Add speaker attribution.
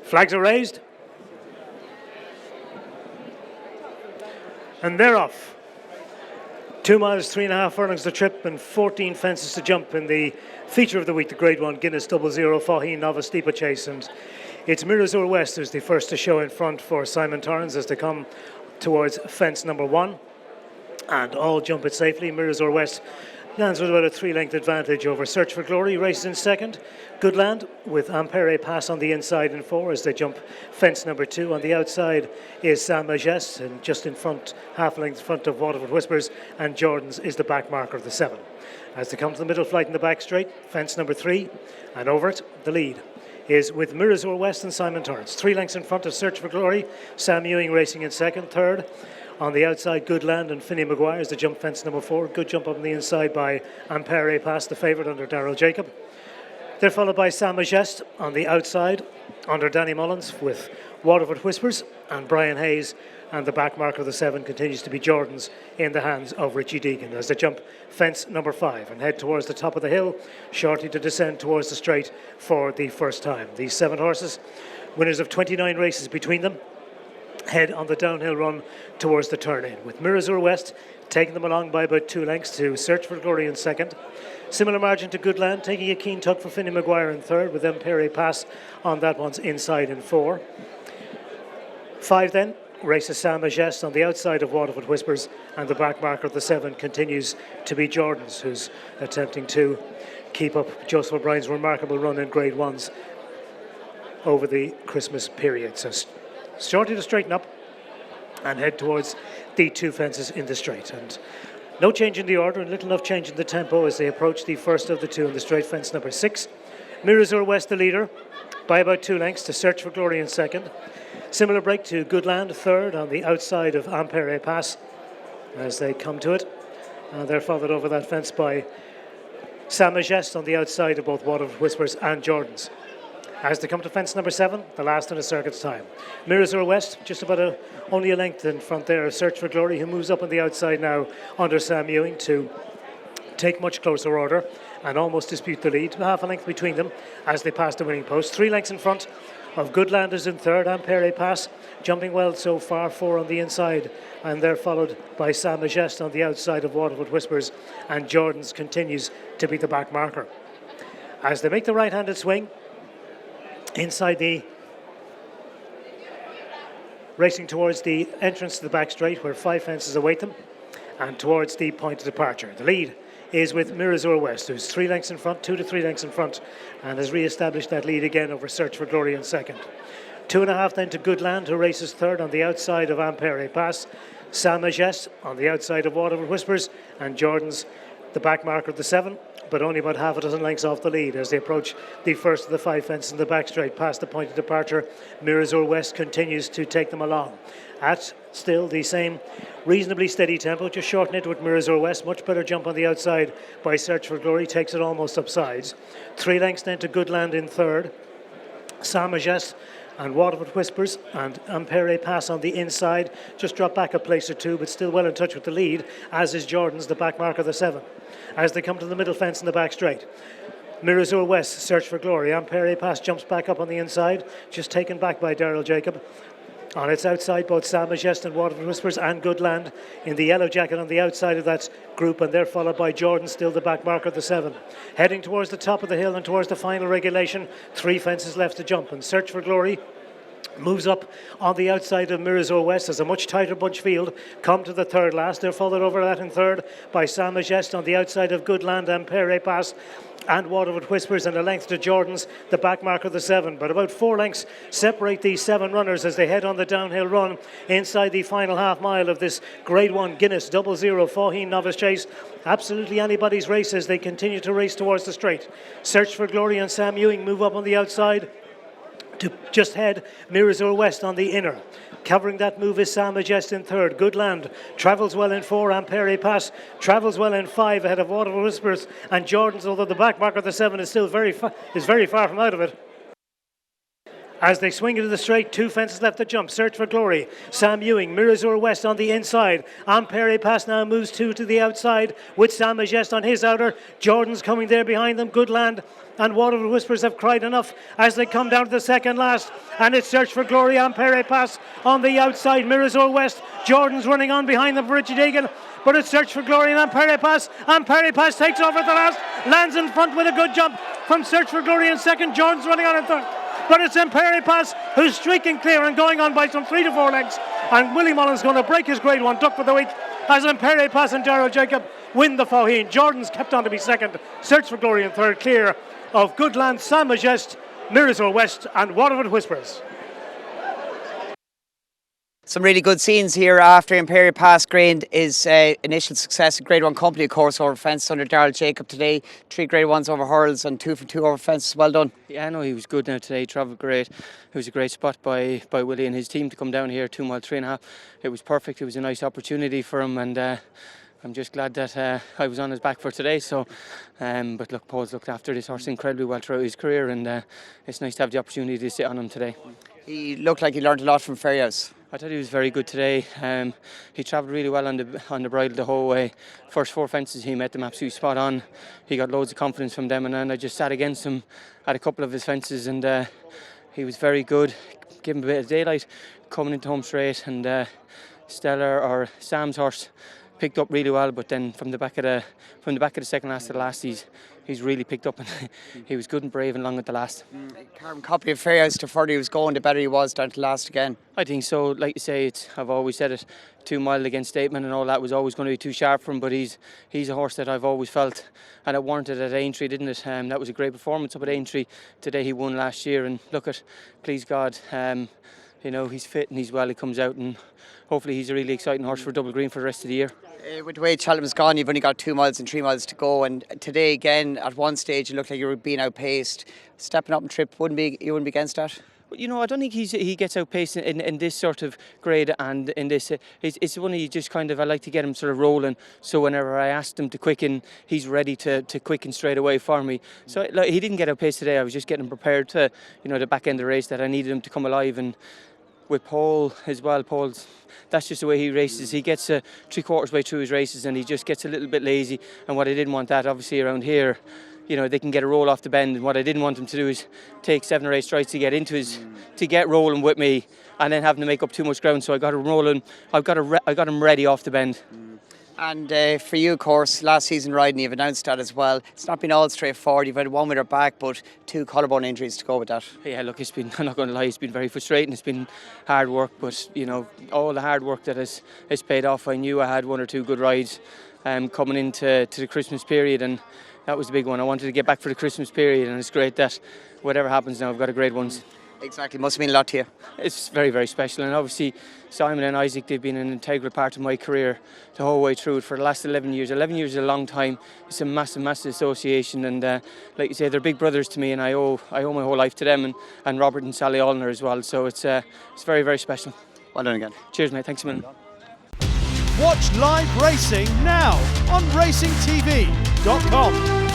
Speaker 1: Flags are raised. And they're off. 2 miles, 3.5 furlongs to trip and 14 fences to jump in the feature of the week, the Grade 1 Guinness 00 Faugheen Novice Chase. And it's Mirazur West who's the first to show in front for Simon Torrance as they come towards fence number 1. And all jump it safely. Mirazur West lands with about a 3-length advantage over Search for Glory. Races in second. Good Land with Impaire Et Passe on the inside in 4 as they jump fence number 2. On the outside is Saint Majeste, and just in front, half-length in front of Waterford Whispers, and Jordan's is the back marker of the 7. As they come to the middle flight in the back straight, fence number 3, and over it, the lead is with Mirazur West and Simon Torrance. 3 lengths in front of Search for Glory. Sam Ewing racing in second. Third, on the outside, Good Land and Finney Maguire as they jump fence number 4. Good jump up on the inside by Impaire Et Passe, the favourite under Daryl Jacob. They're followed by Saint Majeste on the outside under Danny Mullins with Waterford Whispers and Brian Hayes, and the back marker of the 7 continues to be Jordan's in the hands of Richie Deegan as they jump fence number 5 and head towards the top of the hill, shortly to descend towards the straight for the first time. These 7 horses, winners of 29 races between them, head on the downhill run towards the turn-in, with Mirazur West taking them along by about 2 lengths to Search for Glory in second. Similar margin to Good Land, taking a keen tug for Finney Maguire in third, with Impaire Et Passe on that one's inside in 4. 5 then races Saint Majeste on the outside of Waterford Whispers, and the back marker of the 7 continues to be Jordan's, who's attempting to keep up Joseph O'Brien's remarkable run in Grade 1s over the Christmas period. So shortly to straighten up and head towards the 2 fences in the straight. And no change in the order and little enough change in the tempo as they approach the first of the 2 in the straight, fence number 6. Mirazur West the leader by about 2 lengths to Search for Glory in second. Similar break to Good Land, third on the outside of Impaire Et Passe as they come to it. They're followed over that fence by Saint Majeste on the outside of both Waterford Whispers and Jordan's. As they come to fence number 7, the last in a circuit's time. Mirazur West, just about only a length in front there of Search for Glory, who moves up on the outside now under Sam Ewing to take much closer order and almost dispute the lead. Half a length between them as they pass the winning post. 3 lengths in front of Good Land is in third. Impaire Et Passe jumping well so far, 4 on the inside, and they're followed by Saint Majeste on the outside of Waterford Whispers, and Jordan's continues to be the back marker. As they make the right-handed swing, inside the racing towards the entrance to the back straight where 5 fences await them and towards the point of departure. The lead is with Mirazur West, who's 3 lengths in front, 2 to 3 lengths in front, and has re-established that lead again over Search for Glory in second. 2.5 then to Good Land, who races third on the outside of Impaire Et Passe. Saint Majeste on the outside of Waterford Whispers, and Jordan's the back marker of the 7, but only about half a dozen lengths off the lead as they approach the first of the 5 fences in the back straight past the point of departure. Mirazur West continues to take them along at still the same reasonably steady tempo, just shorten it with Mirazur West. Much better jump on the outside by Search for Glory, takes it almost upsides. 3 lengths then to Good Land in third. Saint Majeste and Waterford Whispers and Impaire Et Passe on the inside, just drop back a place or 2, but still well in touch with the lead, as is Jordan's, the back marker of the 7. As they come to the middle fence in the back straight, Mirazur West, Search for Glory. Impaire Et Passe jumps back up on the inside, just taken back by Daryl Jacob. On its outside, both Saint Majeste and Waterford Whispers and Good Land in the yellow jacket on the outside of that group, and they're followed by Jordan, still the back marker of the 7. Heading towards the top of the hill and towards the final regulation, 3 fences left to jump, and Search for Glory moves up on the outside of Mirazur West as a much tighter bunch field come to the third last. They're followed over that in third by Saint Majeste on the outside of Good Land, Impaire Et Passe and Waterford Whispers, and a length to Jordan's, the back marker of the 7. But about 4 lengths separate these 7 runners as they head on the downhill run inside the final half mile of this Grade 1 Guinness 00 Faugheen Novice Chase. Absolutely anybody's race as they continue to race towards the straight. Search for Glory and Sam Ewing move up on the outside to just head Mirazur West on the inner. Covering that move is Saint Majeste in third. Good Land travels well in 4. Impaire Et Passe travels well in 5 ahead of Waterford Whispers and Jordan's, although the back marker of the 7 is still very far from out of it. As they swing into the straight, 2 fences left to jump. Search for Glory. Sam Ewing, Mirazur West on the inside. Impaire Et Passe now moves 2 to the outside with Sam Majest on his outer. Jordan's coming there behind them. Goodland and Waterford Whispers have cried enough as they come down to the second last. And it's Search for Glory. Impaire Et Passe on the outside. Mirazur West. Jordan's running on behind them for Richie Deegan. But it's Search for Glory and Impaire Et Passe. Impaire Et Passe takes over at the last. Lands in front with a good jump from Search for Glory in second. Jordan's running on in third. But it's Impaire Et Passe who's streaking clear and going on by some 3 to 4 lengths. And Willie Mullins going to break his grade 1 duck for the week as Impaire Et Passe and Daryl Jacob win the Faugheen. Jordan's kept on to be second. Search for Glory in third, clear of Goodland, Sam Majest, Mirazur West and Waterford Whispers.
Speaker 2: Some really good scenes here after Impaire Et Passe gained his initial success in Grade 1 company, of course, over fences under Daryl Jacob today. 3 Grade 1s over hurls and 2 for 2 over fences. Well done.
Speaker 3: Yeah, no, he was good now today. He travelled great. It was a great spot by Willie and his team to come down here 2 mile 3.5. It was perfect. It was a nice opportunity for him, and I'm just glad that I was on his back for today. So, but look, Paul's looked after this horse incredibly well throughout his career, and it's nice to have the opportunity to sit on him today.
Speaker 2: He looked like he learned a lot from Fairyhouse.
Speaker 3: I thought he was very good today. He travelled really well on the bridle the whole way. First 4 fences he met them absolutely spot on. He got loads of confidence from them, and then I just sat against him at a couple of his fences, and he was very good. Give him a bit of daylight coming into home straight, and Stellar or Sam's horse picked up really well, but then from the back of the second last to the last, he's really picked up, and he was good and brave and long at the last.
Speaker 2: Carbon copy of Fairyhouse, the further he was going, the better he was down to last again.
Speaker 3: I think so. Like you say, I've always said it, 2 mile against Statement and all that was always going to be too sharp for him, but he's a horse that I've always felt, and it warranted at Aintree, didn't it? That was a great performance up at Aintree. Today he won last year, and look at, please God, you know, he's fit and he's well. He comes out, and hopefully he's a really exciting horse for Double Green for the rest of the year.
Speaker 2: With the way Cheltenham's gone, you've only got 2 miles and 3 miles to go, and today again at one stage you looked like you were being outpaced. Stepping up and trip, you wouldn't be against that?
Speaker 3: You know, I don't think he gets outpaced in this sort of grade, and in this it's one of you just kind of, I like to get him sort of rolling, so whenever I asked him to quicken, he's ready to quicken straight away for me. So like, he didn't get outpaced today. I was just getting him prepared to, you know, the back end of the race that I needed him to come alive. And with Paul as well, that's just the way he races. He gets 3/4 way through his races and he just gets a little bit lazy, and what I didn't want that, obviously around here, you know, they can get a roll off the bend, and what I didn't want him to do is take 7 or 8 strides to get into to get rolling with me, and then having to make up too much ground. So I got him rolling. I got him ready off the bend.
Speaker 2: And for you, of course, last season riding, you've announced that as well. It's not been all straightforward. You've had 1 with her back, but 2 collarbone injuries to go with that.
Speaker 3: Yeah, look, I'm not going to lie, it's been very frustrating. It's been hard work, but you know, all the hard work that has paid off. I knew I had 1 or 2 good rides coming into the Christmas period, and that was the big one. I wanted to get back for the Christmas period, and it's great that whatever happens now, I've got a great ones.
Speaker 2: Exactly, must have been a lot to you.
Speaker 3: It's very, very special, and obviously Simon and Isaac, they've been an integral part of my career the whole way through it for the last 11 years. 11 years is a long time. It's a massive, massive association, and like you say, they're big brothers to me, and I owe my whole life to them, and Robert and Sally Allner as well. So it's very, very special.
Speaker 2: Well done again.
Speaker 3: Cheers, mate. Thanks a million.
Speaker 4: Watch live racing now on racingtv.com.